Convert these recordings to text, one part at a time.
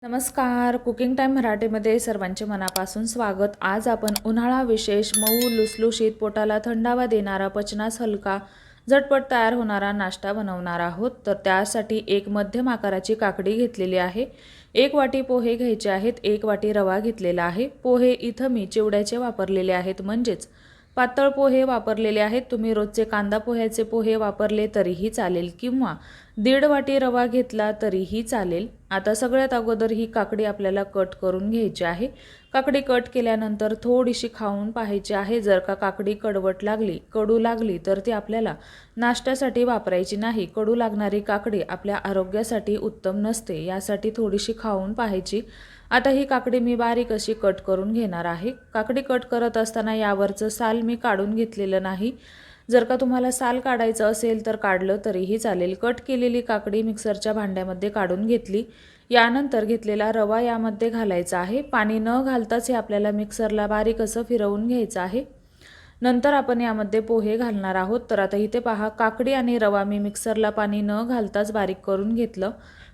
नमस्कार. Cooking time मराठीमध्ये सर्वांचे मनापासून स्वागत. आज आपण उन्हाळा विशेष मऊ लुसलुशीत पोटाला थंडावा देणारा पचनास हलका झटपट तयार होणारा नाश्ता बनवणार आहोत. तर त्यासाठी एक मध्यम आकाराची काकडी घेतलेली आहे. 1 वाटी पोहे घ्यायचे आहेत. 1 वाटी रवा घेतलेला आहे. पोहे इथं मी चिवड्याचे वापरलेले आहेत, म्हणजेच पातळ पोहे वापरलेले आहेत. तुम्ही रोजचे कांदा पोह्याचे पोहे वापरले तरीही चालेल किंवा 1.5 वाटी रवा घेतला तरीही चालेल. आता सगळ्यात अगोदर ही काकडी आपल्याला कट करून घ्यायची आहे. काकडी कट केल्यानंतर थोडीशी खाऊन पाहायची आहे. जर का काकडी कडू लागली तर ती आपल्याला नाश्त्यासाठी वापरायची नाही. कडू लागणारी काकडी आपल्या आरोग्यासाठी उत्तम नसते, यासाठी थोडीशी खाऊन पाहायची. आता ही काकडी मी बारीक अशी कट करून घेणार आहे. काकडी कट करत असताना यावरचं साल मी काढून घेतलेलं नाही. जर का तुम्हाला साल काढायचं असेल तर काढलं तरीही चालेल. कट केलेली काकडी मिक्सरच्या भांड्यामध्ये काढून घेतली. यानंतर घेतलेला रवा यामध्ये घालायचा आहे. पाणी न घालताच हे आपल्याला मिक्सरला बारीक असं फिरवून घ्यायचं आहे. नंतर आपण यामध्ये पोहे घालणार आहोत. तर आता इथे पहा, काकडी आणि रवा मी मिक्सरला पाणी न घालताच बारीक करून घेतलं.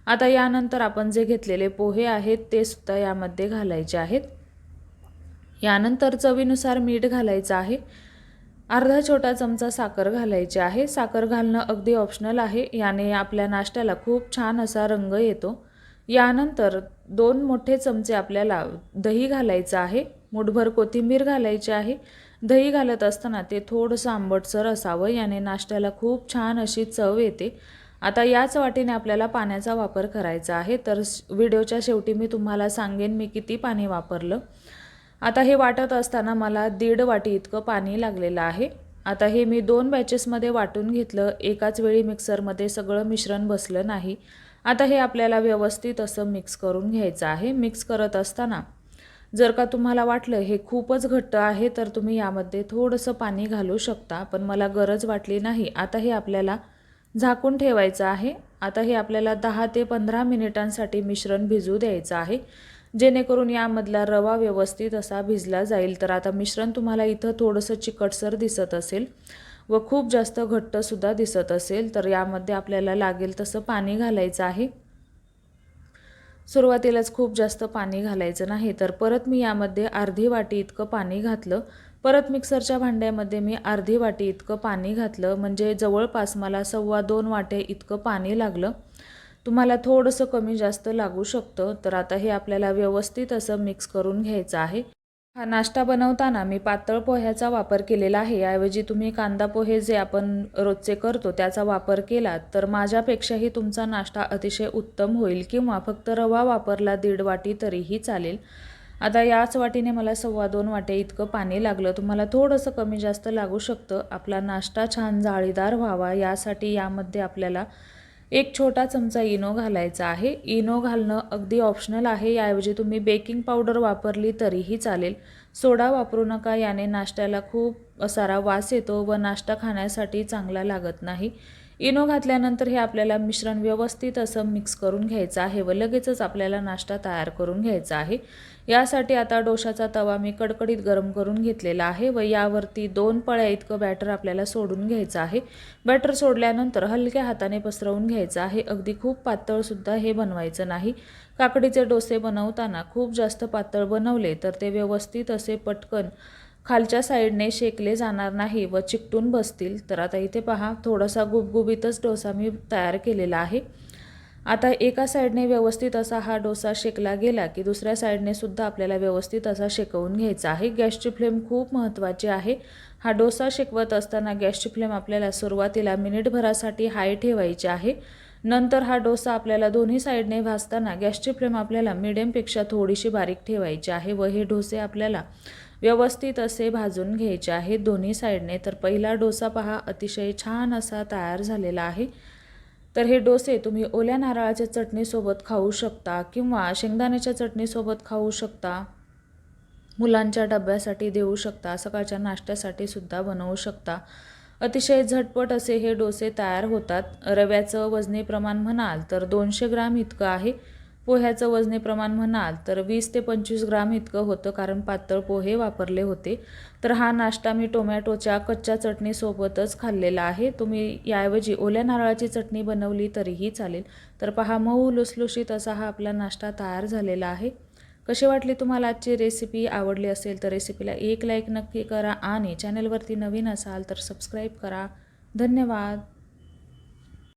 आता यानंतर आपण जे घेतलेले पोहे आहेत ते सुद्धा यामध्ये घालायचे आहेत. यानंतर चवीनुसार मीठ घालायचं आहे. अर्धा छोटा चमचा साखर घालायची आहे. साखर घालणं अगदी ऑप्शनल आहे. याने आपल्या नाश्त्याला खूप छान असा रंग येतो. यानंतर 2 मोठे चमचे आपल्याला दही घालायचं आहे. मूठभर कोथिंबीर घालायची आहे. दही घालत असताना ते थोडंसं आंबटसर असावं, याने नाश्त्याला खूप छान अशी चव येते. आता याच वाटीने आपल्याला पाण्याचा वापर करायचा आहे. तर व्हिडिओच्या शेवटी मी तुम्हाला सांगेन मी किती पाणी वापरलं. आता हे वाटत असताना मला 1.5 वाटी इतकं पाणी लागलेलं आहे. आता हे मी 2 बॅचेसमध्ये वाटून घेतलं. एकाच वेळी मिक्सरमध्ये सगळं मिश्रण बसलं नाही. आता हे आपल्याला व्यवस्थित असं मिक्स करून घ्यायचं आहे. मिक्स करत असताना जर का तुम्हाला वाटलं हे खूपच घट्ट आहे तर तुम्ही यामध्ये थोडंसं पाणी घालू शकता, पण मला गरज वाटली नाही. आता हे आपल्याला झाकून ठेवायचं आहे. आता हे आपल्याला 10 ते 15 मिनिटांसाठी मिश्रण भिजू द्यायचं आहे, जेणेकरून यामधला रवा व्यवस्थित असा भिजला जाईल. तर आता मिश्रण तुम्हाला इथं थोडंसं चिकटसर दिसत असेल व खूप जास्त घट्टसुद्धा दिसत असेल, तर यामध्ये आपल्याला लागेल तसं पाणी घालायचं आहे. सुरुवातीलाच खूप जास्त पाणी घालायचं नाही. तर परत मी यामध्ये अर्धी वाटी इतकं पाणी घातलं. परत मिक्सरच्या भांड्यामध्ये मी अर्धी वाटी इतकं पाणी घातलं, म्हणजे जवळपास मला 2.25 वाटे इतकं पाणी लागलं. तुम्हाला थोडंसं कमी जास्त लागू शकतं. तर आता हे आपल्याला व्यवस्थित असं मिक्स करून घ्यायचं आहे. हा नाश्ता बनवताना मी पातळ पोह्याचा वापर केलेला आहे. याऐवजी तुम्ही कांदा पोहे जे आपण रोजचे करतो त्याचा वापर केला तर माझ्यापेक्षाही तुमचा नाश्ता अतिशय उत्तम होईल. किंवा फक्त रवा वापरला 1.5 वाटी तरीही चालेल. आता याच वाटीने मला 2.25 वाटे इतकं पाणी लागलं. तुम्हाला थोडंसं कमी जास्त लागू शकतं. आपला नाश्ता छान जाळीदार व्हावा यासाठी यामध्ये आपल्याला 1 छोटा चमचा इनो घालायचा आहे. इनो घालणं अगदी ऑप्शनल आहे. याऐवजी तुम्ही बेकिंग पावडर वापरली तरीही चालेल. सोडा वापरू नका. याने नाश्त्याला खूप सारा वास येतो व नाश्ता खाण्यासाठी चांगला लागत नाही. इनो घातल्यानंतर हे आपल्याला मिश्रण व्यवस्थित असं मिक्स करून घ्यायचं आहे व लगेचच आपल्याला नाश्ता तयार करून घ्यायचा आहे. यासाठी आता डोशाचा तवा मी कडकडीत गरम करून घेतलेला आहे व यावरती 2 पळ्या इतकं बॅटर आपल्याला सोडून घ्यायचं आहे. बॅटर सोडल्यानंतर हलक्या हाताने पसरवून घ्यायचं आहे. अगदी खूप पातळसुद्धा हे बनवायचं नाही. काकडीचे डोसे बनवताना खूप जास्त पातळ बनवले तर ते व्यवस्थित असे पटकन खालच्या साईडने शेकले जाणार नाही व चिकटून बसतील. तर आता इथे पहा, थोडासा गुबगुबीतच डोसा मी तयार केलेला आहे. आता एका साईडने व्यवस्थित असा हा डोसा शेकला गेला की दुसऱ्या साईडने सुद्धा आपल्याला व्यवस्थित असा शेकवून घ्यायचा आहे. गॅसची फ्लेम खूप महत्त्वाची आहे. हा डोसा शेकवत असताना गॅसची फ्लेम आपल्याला सुरुवातीला मिनिटभरासाठी हाय ठेवायची आहे. नंतर हा डोसा आपल्याला दोन्ही साईडने भाजताना गॅसची फ्लेम आपल्याला मिडियमपेक्षा थोडीशी बारीक ठेवायची आहे व हे डोसे आपल्याला व्यवस्थित असे भाजून घ्यायचे आहेत दोन्ही साईडने. तर पहिला डोसा पहा, अतिशय छान असा तयार झालेला आहे. तर हे डोसे तुम्ही ओल्या नारळाच्या चटणीसोबत खाऊ शकता किंवा शेंगदाण्याच्या चटणीसोबत खाऊ शकता. मुलांच्या डब्यासाठी देऊ शकता. सकाळच्या नाश्त्यासाठी सुद्धा बनवू शकता. अतिशय झटपट असे हे डोसे तयार होतात. रव्याचं वजनी प्रमाण म्हणाल तर 200 ग्राम इतकं आहे. पोह्याचं वजनी प्रमाण म्हणाल तर 20 ते 25 ग्राम इतकं होतं, कारण पातळ पोहे वापरले होते. तर हा नाश्ता मी टोमॅटोच्या कच्च्या चटणीसोबतच खाल्लेला आहे. तुम्ही याऐवजी ओल्या नारळाची चटणी बनवली तरीही चालेल. तर पहा, मऊ लुसलुशीत असा हा आपला नाश्ता तयार झालेला आहे. कशी वाटली तुम्हाला आजची रेसिपी? आवडली असेल तर रेसिपीला एक लाईक नक्की करा आणि चॅनलवरती नवीन असाल तर सबस्क्राईब करा. धन्यवाद.